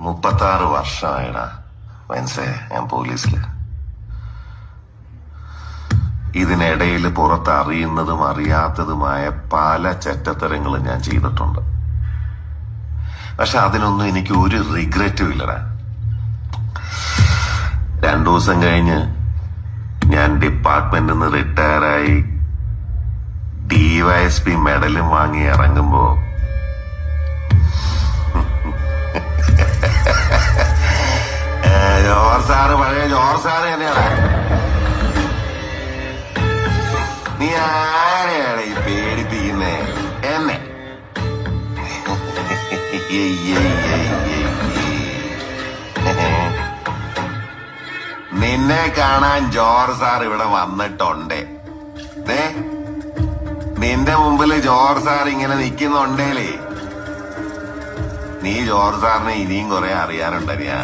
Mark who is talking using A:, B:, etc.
A: 36 വർഷമായിടാ മനസ്സേ ഞാൻ പോലീസില്. ഇതിനിടയിൽ പുറത്തറിയുന്നതും അറിയാത്തതുമായ പല ചെറ്റത്തരങ്ങളും ഞാൻ ചെയ്തിട്ടുണ്ട്. പക്ഷെ അതിനൊന്നും എനിക്ക് ഒരു റിഗ്രറ്റും ഇല്ലടാ. 2 ദിവസം കഴിഞ്ഞ് ഞാൻ ഡിപ്പാർട്ട്മെന്റിൽ നിന്ന് റിട്ടയറായി DYSP മെഡലും വാങ്ങി ഇറങ്ങുമ്പോ പഴയ ജോർജ് സാറ് തന്നെയാണ്. നീ ആരെയാണ് ഈ പേടിപ്പിക്കുന്നേ? എന്നെ നിന്നെ കാണാൻ ജോർജ് സാർ ഇവിടെ വന്നിട്ടുണ്ട്. നിന്റെ മുമ്പില് ജോർജ് സാർ ഇങ്ങനെ നിക്കുന്നുണ്ടേലേ, നീ ജോർജ് സാറിനെ ഇനിയും കുറെ അറിയാനുണ്ടറിയാ.